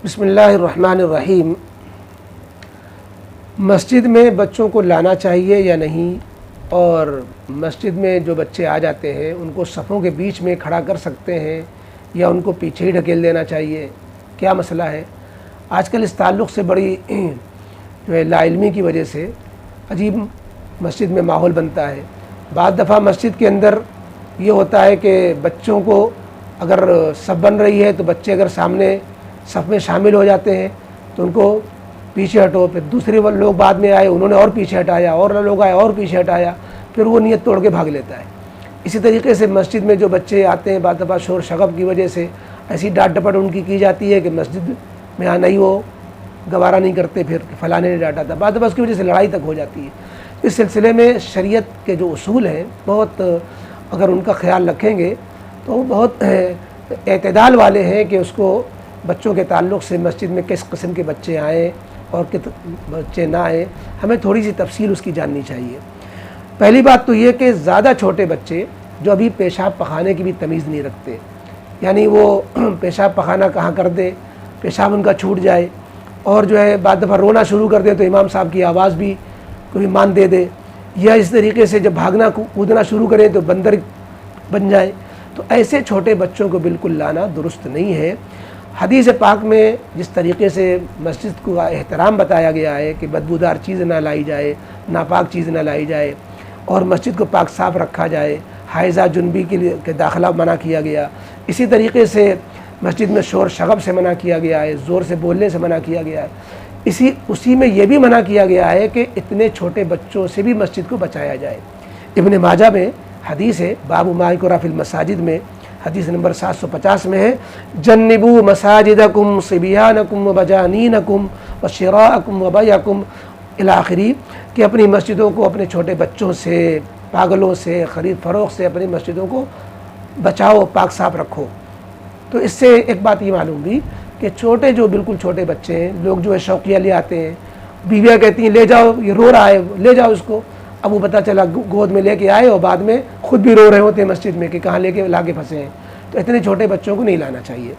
بسم اللہ الرحمن الرحیم۔ مسجد میں بچوں کو لانا چاہیے یا نہیں، اور مسجد میں جو بچے آ جاتے ہیں ان کو صفوں کے بیچ میں کھڑا کر سکتے ہیں یا ان کو پیچھے ہی ڈھکیل دینا چاہیے، کیا مسئلہ ہے؟ آج کل اس تعلق سے بڑی جو ہے لا علمی کی وجہ سے عجیب مسجد میں ماحول بنتا ہے۔ بعض دفعہ مسجد کے اندر یہ ہوتا ہے کہ بچوں کو اگر صف بن رہی ہے تو بچے اگر سامنے صف میں شامل ہو جاتے ہیں تو ان کو پیچھے ہٹو، پھر دوسرے لوگ بعد میں آئے انہوں نے اور پیچھے ہٹایا، اور لوگ آئے اور پیچھے ہٹایا، پھر وہ نیت توڑ کے بھاگ لیتا ہے۔ اسی طریقے سے مسجد میں جو بچے آتے ہیں بعض دفعہ شور شغب کی وجہ سے ایسی ڈانٹ ڈپٹ ان کی جاتی ہے کہ مسجد میں آنا ہی وہ گوارا نہیں کرتے، پھر فلاں نے ڈانٹا تھا، بعض دفعہ اس کی وجہ سے لڑائی تک ہو جاتی ہے۔ اس سلسلے میں شریعت کے جو اصول ہیں بہت اگر ان کا خیال رکھیں گے تو بہت اعتدال والے ہیں کہ اس کو بچوں کے تعلق سے مسجد میں کس قسم کے بچے آئیں اور کس بچے نہ آئیں، ہمیں تھوڑی سی تفصیل اس کی جاننی چاہیے۔ پہلی بات تو یہ کہ زیادہ چھوٹے بچے جو ابھی پیشاب پخانے کی بھی تمیز نہیں رکھتے، یعنی وہ پیشاب پخانہ کہاں کر دے، پیشاب ان کا چھوٹ جائے اور جو ہے بعض دفعہ رونا شروع کر دے تو امام صاحب کی آواز بھی کوئی مان دے دے، یا اس طریقے سے جب بھاگنا کودنا شروع کریں تو بندر بن جائے، تو ایسے چھوٹے بچوں کو بالکل لانا درست نہیں ہے۔ حدیث پاک میں جس طریقے سے مسجد کو احترام بتایا گیا ہے کہ بدبودار چیز نہ لائی جائے، ناپاک چیز نہ لائی جائے، اور مسجد کو پاک صاف رکھا جائے، حائضہ جنبی کے لیے کہ داخلہ منع کیا گیا، اسی طریقے سے مسجد میں شور شغب سے منع کیا گیا ہے، زور سے بولنے سے منع کیا گیا ہے، اسی میں یہ بھی منع کیا گیا ہے کہ اتنے چھوٹے بچوں سے بھی مسجد کو بچایا جائے۔ ابن ماجہ میں حدیث ہے، باب ما یکرہ فی المساجد میں حدیث نمبر 750 میں ہے، جنبوا مساجدکم صبیانکم وبجانینکم وشراءکم وبیعکم الی آخری، کہ اپنی مسجدوں کو اپنے چھوٹے بچوں سے، پاگلوں سے، خرید فروخت سے اپنی مسجدوں کو بچاؤ، پاک صاف رکھو۔ تو اس سے ایک بات یہ معلوم ہوئی کہ چھوٹے جو بالکل چھوٹے بچے ہیں، لوگ جو ہے شوقیہ لے آتے ہیں، بیویاں کہتی ہیں لے جاؤ یہ رو رہا ہے لے جاؤ اس کو، اب وہ پتہ چلا گود میں لے کے آئے اور بعد میں خود بھی رو رہے ہوتے ہیں مسجد میں کہ کہاں لے کے لا کے پھنسے ہیں، تو اتنے چھوٹے بچوں کو نہیں لانا چاہیے۔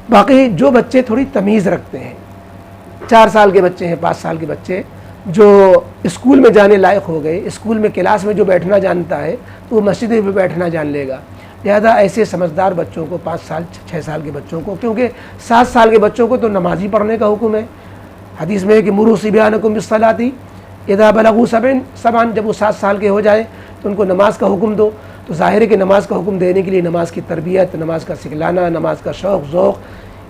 باقی جو بچے تھوڑی تمیز رکھتے ہیں، 4 سال کے بچے ہیں، 5 سال کے بچے جو اسکول میں جانے لائق ہو گئے، اسکول میں کلاس میں جو بیٹھنا جانتا ہے تو وہ مسجد میں بھی بیٹھنا جان لے گا، لہذا ایسے سمجھدار بچوں کو 5 سال 6 سال کے بچوں کو، کیونکہ 7 سال کے بچوں کو تو نمازی پڑھنے کا حکم ہے، حدیث میں ہے کہ مروا صبیانکم بالصلاۃ اذا بلغوا سبعا، جب وہ 7 سال کے ہو جائیں تو ان کو نماز کا حکم دو، تو ظاہر ہے کہ نماز کا حکم دینے کے لیے نماز کی تربیت، نماز کا سکھلانا، نماز کا شوق ذوق،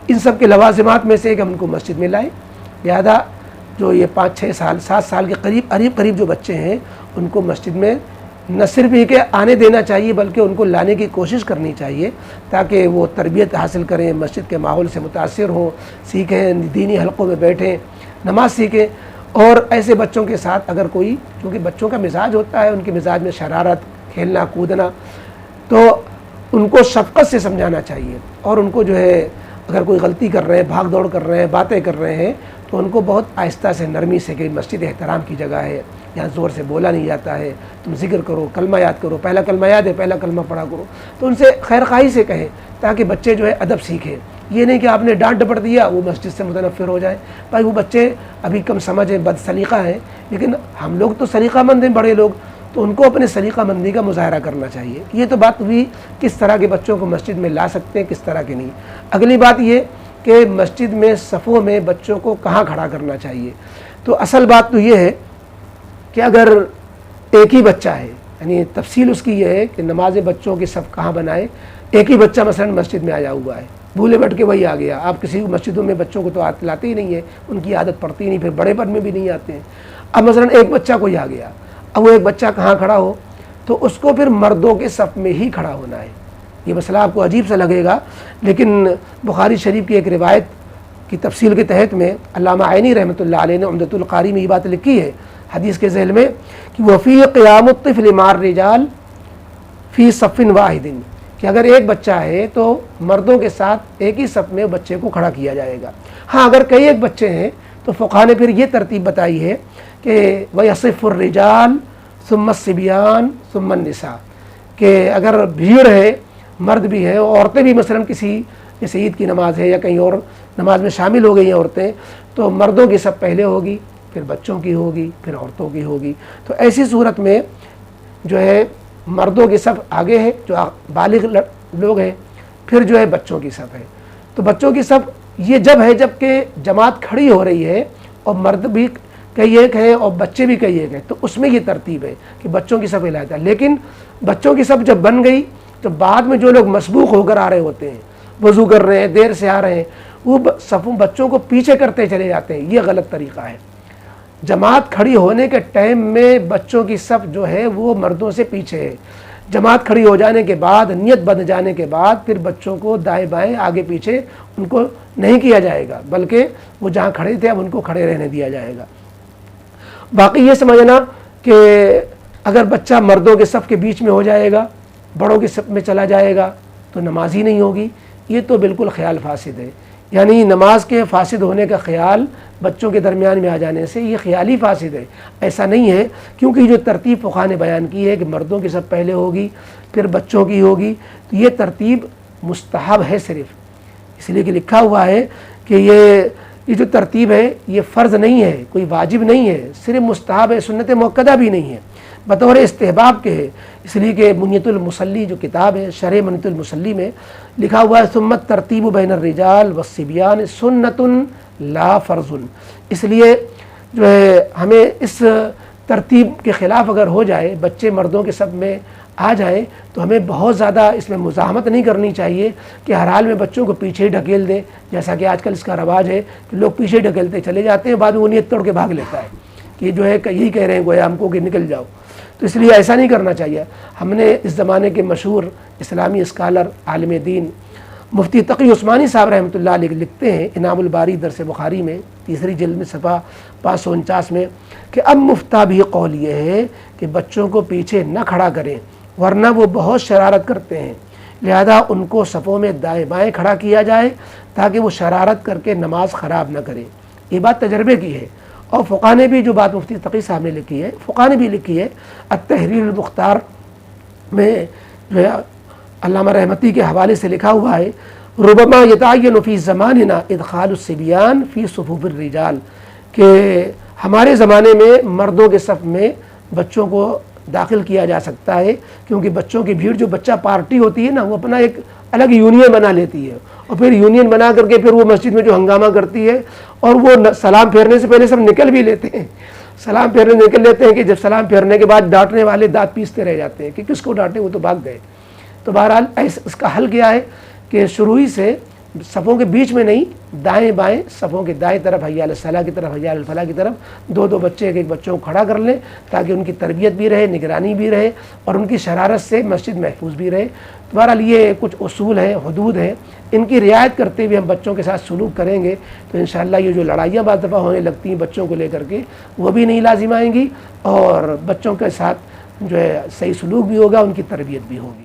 ان سب کے لوازمات میں سے ایک ہم ان کو مسجد میں لائیں۔ لہذا جو یہ 5 6 سال 7 سال کے قریب جو بچے ہیں ان کو مسجد میں نہ صرف یہ کہ آنے دینا چاہیے بلکہ ان کو لانے کی کوشش کرنی چاہیے تاکہ وہ تربیت حاصل کریں، مسجد کے ماحول سے متاثر ہوں، سیکھیں، دینی حلقوں میں بیٹھیں، نماز سیکھیں۔ اور ایسے بچوں کے ساتھ اگر کوئی، کیونکہ بچوں کا مزاج ہوتا ہے، ان کے مزاج میں شرارت، کھیلنا کودنا، تو ان کو شفقت سے سمجھانا چاہیے، اور ان کو جو ہے اگر کوئی غلطی کر رہے ہیں، بھاگ دوڑ کر رہے ہیں، باتیں کر رہے ہیں تو ان کو بہت آہستہ سے نرمی سے کہ مسجد احترام کی جگہ ہے، یہاں زور سے بولا نہیں جاتا ہے، تم ذکر کرو، کلمہ یاد کرو، پہلا کلمہ یاد ہے پہلا کلمہ پڑھا کرو، تو ان سے خیر خواہی سے کہیں تاکہ بچے جو ہے ادب سیکھیں۔ یہ نہیں کہ آپ نے ڈانٹ ڈپٹ دیا وہ مسجد سے متنفر ہو جائے، بھائی وہ بچے ابھی کم سمجھ ہیں، بد سلیقہ ہیں، لیکن ہم لوگ تو سلیقہ مند ہیں بڑے لوگ، تو ان کو اپنے سلیقہ مندی کا مظاہرہ کرنا چاہیے۔ یہ تو بات ہوئی کس طرح کے بچوں کو مسجد میں لا سکتے ہیں، کس طرح کے نہیں۔ اگلی بات یہ کہ مسجد میں صفوں میں بچوں کو کہاں کھڑا کرنا چاہیے، تو اصل بات تو یہ ہے کہ اگر ایک ہی بچہ ہے، یعنی تفصیل اس کی یہ ہے کہ نماز بچوں کی صف کہاں بنائے، ایک ہی بچہ مثلا مسجد میں آیا ہوا ہے، بھولے بیٹھ کے وہی آ گیا، آپ کسی مسجدوں میں بچوں کو تو لاتے ہی نہیں ہے، ان کی عادت پڑتی ہی نہیں، پھر بڑے پن میں بھی نہیں آتے ہیں۔ اب مثلا ایک بچہ کوئی آ گیا، اب وہ ایک بچہ کہاں کھڑا ہو، تو اس کو پھر مردوں کے صف میں ہی کھڑا ہونا ہے۔ یہ مسئلہ آپ کو عجیب سا لگے گا، لیکن بخاری شریف کی ایک روایت کی تفصیل کے تحت میں علامہ عینی رحمۃ اللہ علیہ نے عمدۃ القاری میں یہ بات لکھی ہے حدیث کے ذیل میں کہ وفی قیام الطفل مع الرجال فی صف واحد، کہ اگر ایک بچہ ہے تو مردوں کے ساتھ ایک ہی صف میں بچے کو کھڑا کیا جائے گا۔ ہاں اگر کئی ایک بچے ہیں تو فقہاء نے پھر یہ ترتیب بتائی ہے کہ وَيَصِفُ الرِّجَالُ ثُمَّ الصِّبْيَانُ ثُمَّ النِّسَاءُ، کہ اگر بھیڑ ہے، مرد بھی ہے، عورتیں بھی مثلا کسی جیسے عید کی نماز ہے یا کہیں اور نماز میں شامل ہو گئی ہیں عورتیں، تو مردوں کی صف پہلے ہوگی، پھر بچوں کی ہوگی، پھر عورتوں کی ہوگی۔ تو ایسی صورت میں جو ہے مردوں کی صف آگے ہے جو بالغ لوگ ہیں، پھر جو ہے بچوں کی صف ہے۔ تو بچوں کی صف یہ جب ہے جب کہ جماعت کھڑی ہو رہی ہے اور مرد بھی کئی ایک ہیں اور بچے بھی کئی ایک ہیں، تو اس میں یہ ترتیب ہے کہ بچوں کی صف ہلایا جائے۔ لیکن بچوں کی صف جب بن گئی تو بعد میں جو لوگ مسبوق ہو کر آ رہے ہوتے ہیں، وضو کر رہے ہیں، دیر سے آ رہے ہیں، وہ صفوں بچوں کو پیچھے کرتے چلے جاتے ہیں، یہ غلط طریقہ ہے۔ جماعت کھڑی ہونے کے ٹائم میں بچوں کی صف جو ہے وہ مردوں سے پیچھے ہے۔ جماعت کھڑی ہو جانے کے بعد، نیت بن جانے کے بعد پھر بچوں کو دائیں بائیں آگے پیچھے ان کو نہیں کیا جائے گا، بلکہ وہ جہاں کھڑے تھے اب ان کو کھڑے رہنے دیا جائے گا۔ باقی یہ سمجھنا کہ اگر بچہ مردوں کے صف کے بیچ میں ہو جائے گا، بڑوں کے صف میں چلا جائے گا تو نماز ہی نہیں ہوگی، یہ تو بالکل خیال فاسد ہے۔ یعنی نماز کے فاسد ہونے کا خیال بچوں کے درمیان میں آ جانے سے یہ خیال ہی فاسد ہے، ایسا نہیں ہے، کیونکہ جو ترتیب فقہا نے بیان کی ہے کہ مردوں کی صف پہلے ہوگی پھر بچوں کی ہوگی، تو یہ ترتیب مستحب ہے صرف، اس لیے کہ لکھا ہوا ہے کہ یہ جو ترتیب ہے یہ فرض نہیں ہے، کوئی واجب نہیں ہے، صرف مستحب ہے، سنت مؤکدہ بھی نہیں ہے، بطور استحباب کے ہے۔ اس لیے کہ منیت المصلی جو کتاب ہے، شرح منیت المصلی میں لکھا ہوا ہے ثم الترتیب بین الرجال والصبیان سنت لا فرض۔ اس لیے جو ہے ہمیں اس ترتیب کے خلاف اگر ہو جائے، بچے مردوں کے صف میں آ جائیں، تو ہمیں بہت زیادہ اس میں مزاحمت نہیں کرنی چاہیے کہ ہر حال میں بچوں کو پیچھے ہی ڈھکیل دیں، جیسا کہ آج کل اس کا رواج ہے کہ لوگ پیچھے ڈھکیلتے چلے جاتے ہیں، بعد میں وہ نیت توڑ کے بھاگ لیتا ہے کہ جو ہے یہی کہہ رہے ہیں گویا ہم کو کہ نکل جاؤ۔ تو اس لیے ایسا نہیں کرنا چاہیے۔ ہم نے اس زمانے کے مشہور اسلامی اسکالر عالم دین مفتی تقی عثمانی صاحب رحمۃ اللہ علیہ لکھتے ہیں انعام الباری درس بخاری میں 3 جلد میں صفحہ 549 میں کہ اب مفتہ بھی قول یہ ہے کہ بچوں کو پیچھے نہ کھڑا کریں، ورنہ وہ بہت شرارت کرتے ہیں، لہذا ان کو صفوں میں دائیں بائیں کھڑا کیا جائے تاکہ وہ شرارت کر کے نماز خراب نہ کریں۔ یہ بات تجربے کی ہے، اور فقہ نے بھی جو بات مفتی تقی صاحب نے لکھی ہے، فقہ نے بھی لکھی ہے۔ التحریر المختار میں جو ہے علامہ رحمتی کے حوالے سے لکھا ہوا ہے ربما یتعین فی زماننا ادخال الصبیان فی صفوف الرجال، کہ ہمارے زمانے میں مردوں کے صف میں بچوں کو داخل کیا جا سکتا ہے، کیونکہ بچوں کی بھیڑ، جو بچہ پارٹی ہوتی ہے نا، وہ اپنا ایک الگ یونین بنا لیتی ہے، اور پھر یونین بنا کر کے پھر وہ مسجد میں جو ہنگامہ کرتی ہے، اور وہ سلام پھیرنے سے پہلے سب نکل بھی لیتے ہیں، سلام پھیرنے نکل لیتے ہیں کہ جب سلام پھیرنے کے بعد ڈانٹنے والے دانت پیستے رہ جاتے ہیں کہ کس کو ڈانٹے، وہ تو بھاگ گئے۔ تو بہرحال اس کا حل کیا ہے کہ شروع ہی سے صفوں کے بیچ میں نہیں، دائیں بائیں صفوں کے دائیں طرف حی علی الصلاح کی طرف، حی علی الفلاح کی طرف 2 بچے ایک بچوں کو کھڑا کر لیں تاکہ ان کی تربیت بھی رہے، نگرانی بھی رہے، اور ان کی شرارت سے مسجد محفوظ بھی رہے۔ بہرحال یہ کچھ اصول ہیں، حدود ہیں، ان کی رعایت کرتے ہوئے ہم بچوں کے ساتھ سلوک کریں گے تو انشاءاللہ یہ جو لڑائیاں بعض دفعہ ہونے لگتی ہیں بچوں کو لے کر کے، وہ بھی نہیں لازم آئیں گی، اور بچوں کے ساتھ جو ہے صحیح سلوک بھی ہوگا، ان کی تربیت بھی ہوگی۔